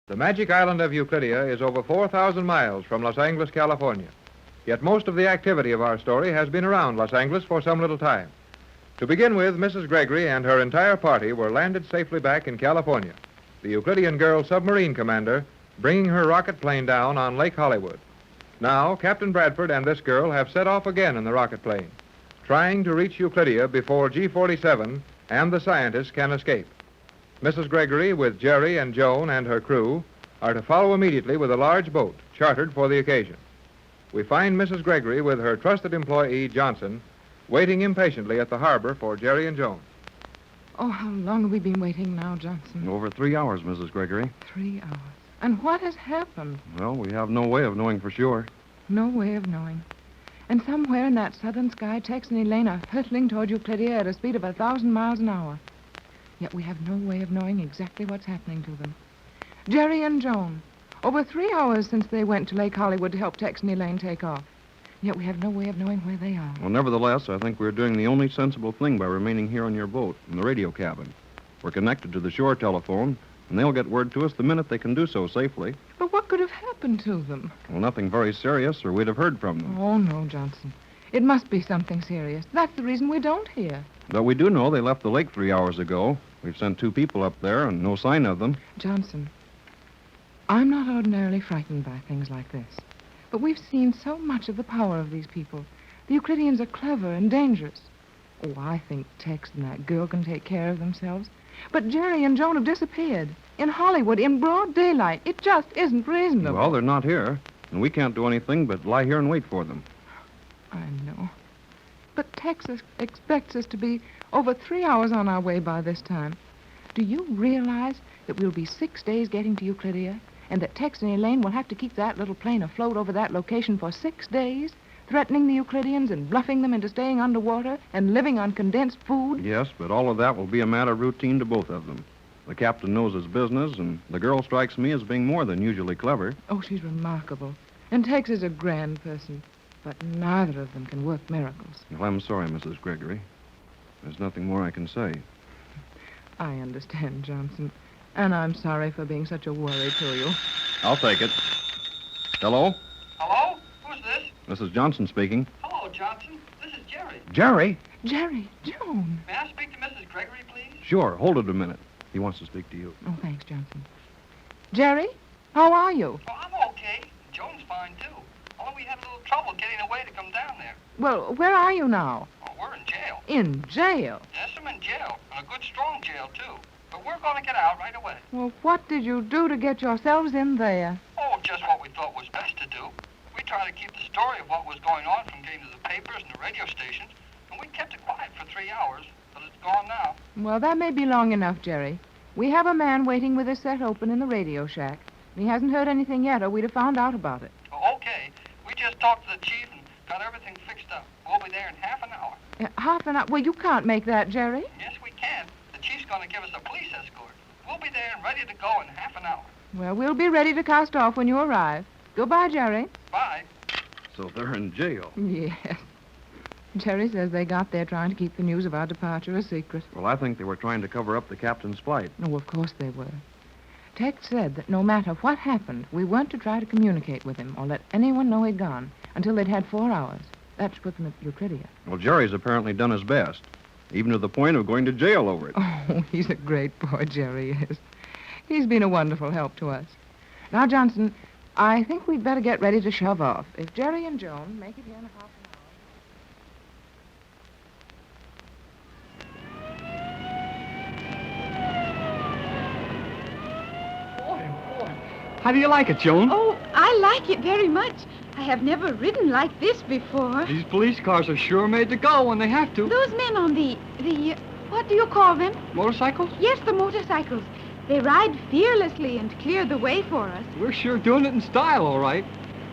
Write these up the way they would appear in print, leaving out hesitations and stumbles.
The magic island of Euclidia is over 4,000 miles from Los Angeles, California. Yet most of the activity of our story has been around Los Angeles for some little time. To begin with, Mrs. Gregory and her entire party were landed safely back in California, the Euclidean girl submarine commander bringing her rocket plane down on Lake Hollywood. Now, Captain Bradford and this girl have set off again in the rocket plane, trying to reach Euclidia before G-47 and the scientists can escape. Mrs. Gregory, with Jerry and Joan and her crew, are to follow immediately with a large boat chartered for the occasion. We find Mrs. Gregory with her trusted employee, Johnson, waiting impatiently at the harbor for Jerry and Joan. Oh, how long have we been waiting now, Johnson? Over 3 hours, Mrs. Gregory. 3 hours. And what has happened? Well, we have no way of knowing for sure. No way of knowing. And somewhere in that southern sky, Tex and Elaine are hurtling toward Euclidia at a speed of 1,000 miles an hour. Yet we have no way of knowing exactly what's happening to them. Jerry and Joan, over 3 hours since they went to Lake Hollywood to help Tex and Elaine take off. Yet we have no way of knowing where they are. Well, nevertheless, I think we're doing the only sensible thing by remaining here on your boat, in the radio cabin. We're connected to the shore telephone, and they'll get word to us the minute they can do so safely. But what could have happened to them? Well, nothing very serious, or we'd have heard from them. Oh, no, Johnson. It must be something serious. That's the reason we don't hear. But we do know they left the lake 3 hours ago. We've sent 2 people up there and no sign of them. Johnson, I'm not ordinarily frightened by things like this. But we've seen so much of the power of these people. The Euclideans are clever and dangerous. Oh, I think Tex and that girl can take care of themselves. But Jerry and Joan have disappeared. In Hollywood, in broad daylight. It just isn't reasonable. Well, they're not here, and we can't do anything but lie here and wait for them. I know. But Tex expects us to be over 3 hours on our way by this time. Do you realize that we'll be 6 days getting to Euclidia, and that Tex and Elaine will have to keep that little plane afloat over that location for 6 days, threatening the Euclideans and bluffing them into staying underwater and living on condensed food? Yes, but all of that will be a matter of routine to both of them. The captain knows his business, and the girl strikes me as being more than usually clever. Oh, she's remarkable. And Tex is a grand person. But neither of them can work miracles. Well, I'm sorry, Mrs. Gregory. There's nothing more I can say. I understand, Johnson. And I'm sorry for being such a worry to you. I'll take it. Hello? Hello? Who's this? This is Johnson speaking. Hello, Johnson. This is Jerry. Jerry? Jerry, Joan. May I speak to Mrs. Gregory, please? Sure. Hold it a minute. He wants to speak to you. Oh, thanks, Johnson. Jerry, how are you? Oh, I'm okay. Joan's fine, too. Only we had a little trouble getting away to come down there. Well, where are you now? Oh, we're in jail. In jail? Yes, I'm in jail. And a good, strong jail, too. But we're going to get out right away. Well, what did you do to get yourselves in there? Oh, just what we thought was best to do. We tried to keep the story of what was going on from getting to the papers and the radio stations, and we kept it quiet for 3 hours, but it's gone now. Well, that may be long enough, Jerry. We have a man waiting with his set open in the radio shack. He hasn't heard anything yet, or we'd have found out about it. Oh, okay. We just talked to the chief and got everything fixed up. We'll be there in half an hour. Half an hour? Well, you can't make that, Jerry. Yes, we can. The chief's going to give us a police escort. We'll be there and ready to go in half an hour. Well, we'll be ready to cast off when you arrive. Goodbye, Jerry. Bye. So they're in jail. Yes. Jerry says they got there trying to keep the news of our departure a secret. Well, I think they were trying to cover up the captain's flight. Oh, of course they were. Tex said that no matter what happened, we weren't to try to communicate with him or let anyone know he'd gone until they'd had 4 hours. That should put them at Euclidia. Well, Jerry's apparently done his best, even to the point of going to jail over it. Oh, he's a great boy, Jerry is. He's been a wonderful help to us. Now, Johnson, I think we'd better get ready to shove off. If Jerry and Joan make it here in a half How do you like it, Joan? Oh, I like it very much. I have never ridden like this before. These police cars are sure made to go when they have to. Those men on the what do you call them? Motorcycles? Yes, the motorcycles. They ride fearlessly and clear the way for us. We're sure doing it in style, all right.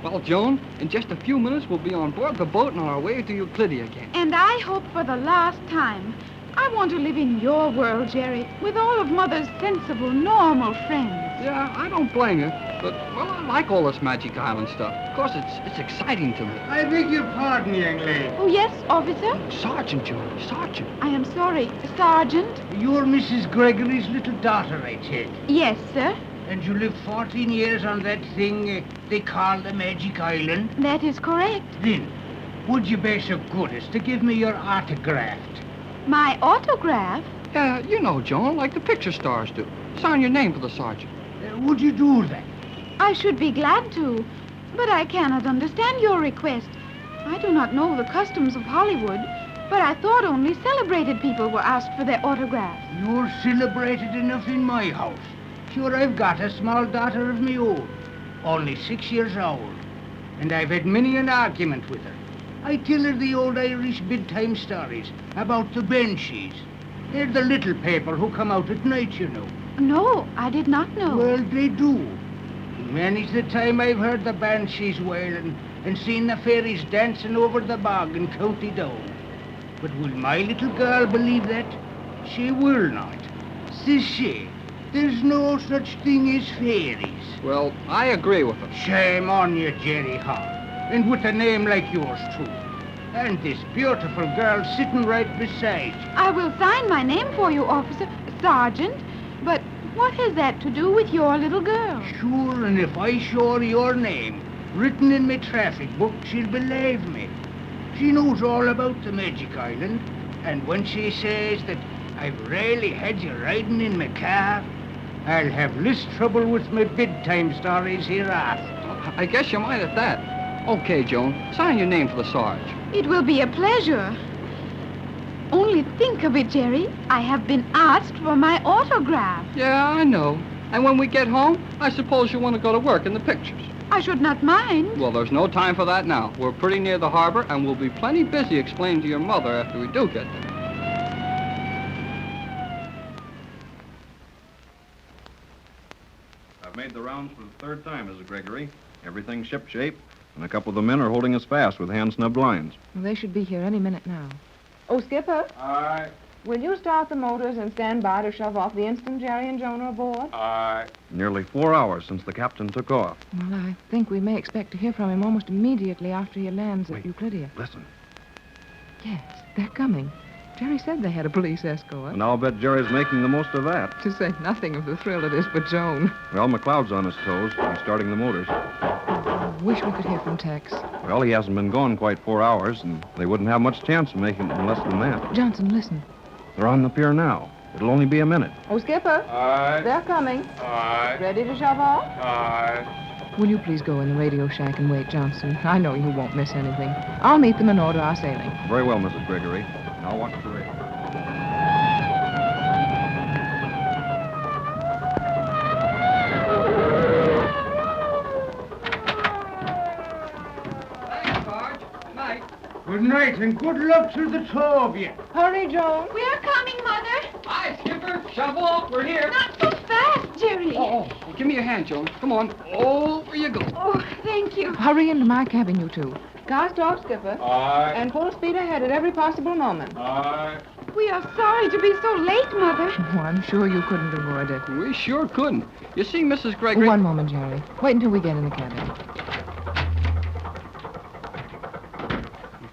Well, Joan, in just a few minutes, we'll be on board the boat and on our way to Euclidia again. And I hope for the last time. I want to live in your world, Jerry, with all of Mother's sensible, normal friends. Yeah, I don't blame you. But, well, I like all this Magic Island stuff. Of course, it's exciting to me. I beg your pardon, young lady. Oh, yes, officer? Sergeant, Joan, Sergeant. I am sorry, Sergeant. You're Mrs. Gregory's little daughter, I take. Yes, sir. And you lived 14 years on that thing they call the Magic Island? That is correct. Then, would you be so good as to give me your autograph? My autograph? Yeah, you know, Joan, like the picture stars do. Sign your name for the sergeant. Would you do that? I should be glad to, but I cannot understand your request. I do not know the customs of Hollywood, but I thought only celebrated people were asked for their autographs. You're celebrated enough in my house. Sure, I've got a small daughter of my own, only 6 years old, and I've had many an argument with her. I tell her the old Irish bedtime stories about the banshees. They're the little people who come out at night, you know. No, I did not know. Well, they do. Many's the time I've heard the banshees wailing and seen the fairies dancing over the bog in County Down. But will my little girl believe that? She will not. Says she, there's no such thing as fairies. Well, I agree with her. Shame on you, Jerry Hall. And with a name like yours, too. And this beautiful girl sitting right beside you. I will sign my name for you, officer, Sergeant, but what has that to do with your little girl? Sure, and if I show her your name, written in my traffic book, she'll believe me. She knows all about the Magic Island, and when she says that I've really had you riding in my car, I'll have less trouble with my bedtime stories hereafter. I guess you might at that. Okay, Joan, sign your name for the Sarge. It will be a pleasure. Only think of it, Jerry. I have been asked for my autograph. Yeah, I know. And when we get home, I suppose you want to go to work in the pictures. I should not mind. Well, there's no time for that now. We're pretty near the harbor, and we'll be plenty busy explaining to your mother after we do get there. I've made the rounds for the third time, Mrs. Gregory. Everything's shipshape, and a couple of the men are holding us fast with hand-snubbed lines. Well, they should be here any minute now. Oh, Skipper. Aye. Will you start the motors and stand by to shove off the instant Jerry and Joan are aboard? Aye. Nearly 4 hours since the captain took off. Well, I think we may expect to hear from him almost immediately after he lands at Wait. Euclidia. Listen, Yes, they're coming. Jerry said they had a police escort. and I'll bet Jerry's making the most of that. To say nothing of the thrill it is for Joan. Well, McLeod's on his toes. He's starting the motors. I wish we could hear from Tex. Well, he hasn't been gone quite 4 hours, and they wouldn't have much chance of making it in less than that. Johnson, listen. They're on the pier now. It'll only be a minute. Oh, Skipper. Aye. They're coming. Aye. Ready to shove off? Aye. Will you please go in the radio shack and wait, Johnson? I know you won't miss anything. I'll meet them and order our sailing. Very well, Mrs. Gregory. Now watch the radio. Thanks, Sarge. Good night. Good night, and good luck to the two of you. Hurry, Joan. We are coming, Mother. Hi, Skipper. Shovel off. We're here. Not so fast, Jerry. Oh, give me your hand, Joan. Come on. Over you go. Oh, thank you. Hurry into my cabin, you two. Cast off, Skipper. Aye. And full speed ahead at every possible moment. Aye. We are sorry to be so late, Mother. Oh, I'm sure you couldn't avoid it. We sure couldn't. You see, Mrs. Gregory... One moment, Jerry. Wait until we get in the cabin.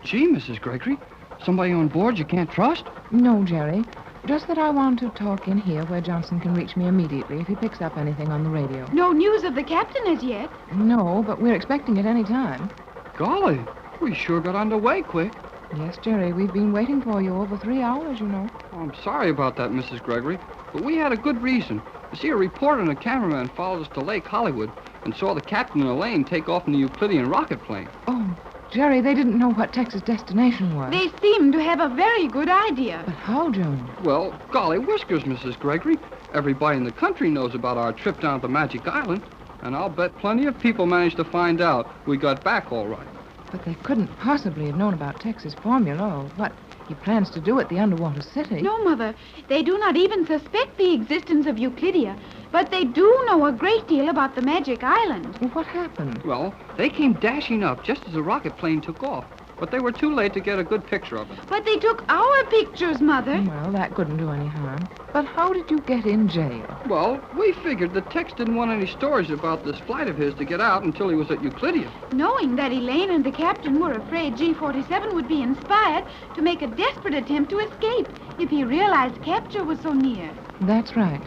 Gee, Mrs. Gregory, somebody on board you can't trust? No, Jerry. Just that I want to talk in here where Johnson can reach me immediately if he picks up anything on the radio. No news of the captain as yet. No, but we're expecting it any time. Golly, we sure got underway quick. Yes, Jerry, we've been waiting for you over 3 hours, you know. Oh, I'm sorry about that, Mrs. Gregory, but we had a good reason. You see, a reporter and a cameraman followed us to Lake Hollywood and saw the captain and Elaine take off in the Euclidean rocket plane. Oh, Jerry, they didn't know what Texas destination was. They seem to have a very good idea. But how, Joan? Well, golly whiskers, Mrs. Gregory. Everybody in the country knows about our trip down to the Magic Island, and I'll bet plenty of people managed to find out we got back all right. But they couldn't possibly have known about Texas formula or what he plans to do at the underwater city. No, Mother. They do not even suspect the existence of Euclidia, but they do know a great deal about the Magic Island. Well, what happened? Well, they came dashing up just as the rocket plane took off, but they were too late to get a good picture of it. But they took our pictures, Mother. Well, that couldn't do any harm. But how did you get in jail? Well, we figured that Tex didn't want any stories about this flight of his to get out until he was at Euclidia. Knowing that Elaine and the captain were afraid G-47 would be inspired to make a desperate attempt to escape if he realized capture was so near. That's right.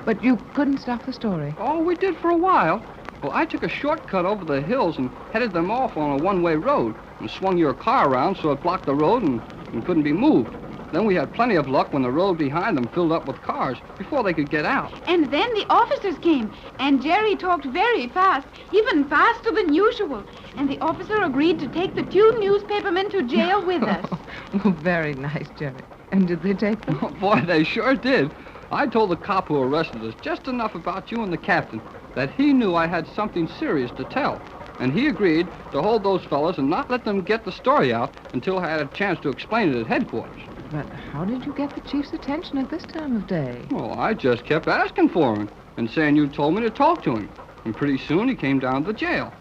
But you couldn't stop the story. Oh, we did for a while. Well, I took a shortcut over the hills and headed them off on a one-way road and swung your car around so it blocked the road and couldn't be moved. Then we had plenty of luck when the road behind them filled up with cars before they could get out. And then the officers came, and Jerry talked very fast, even faster than usual. And the officer agreed to take the 2 newspapermen to jail with us. Oh, very nice, Jerry. And did they take them? Oh, boy, they sure did. I told the cop who arrested us just enough about you and the captain that he knew I had something serious to tell. And he agreed to hold those fellas and not let them get the story out until I had a chance to explain it at headquarters. But how did you get the chief's attention at this time of day? Well, I just kept asking for him and saying you told me to talk to him. And pretty soon he came down to the jail.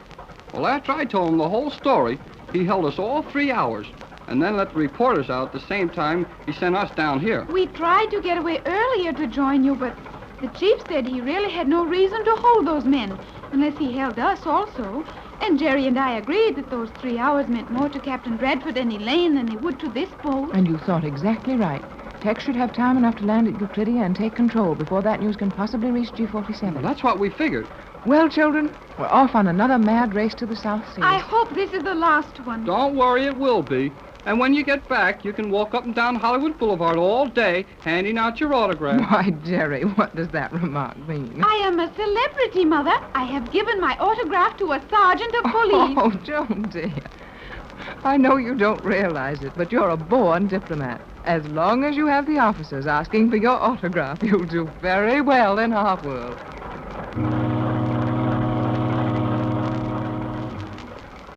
Well, after I told him the whole story, he held us all 3 hours and then let the reporters out at the same time he sent us down here. We tried to get away earlier to join you, but the chief said he really had no reason to hold those men unless he held us also. And Jerry and I agreed that those 3 hours meant more to Captain Bradford and Elaine than they would to this boat. And you thought exactly right. Tex should have time enough to land at Euclidia and take control before that news can possibly reach G47. Well, that's what we figured. Well, children, we're off on another mad race to the South Seas. I hope this is the last one. Don't worry, it will be. And when you get back, you can walk up and down Hollywood Boulevard all day handing out your autograph. Why, Jerry, what does that remark mean? I am a celebrity, Mother. I have given my autograph to a sergeant of police. Oh, Joan, dear. I know you don't realize it, but you're a born diplomat. As long as you have the officers asking for your autograph, you'll do very well in our world.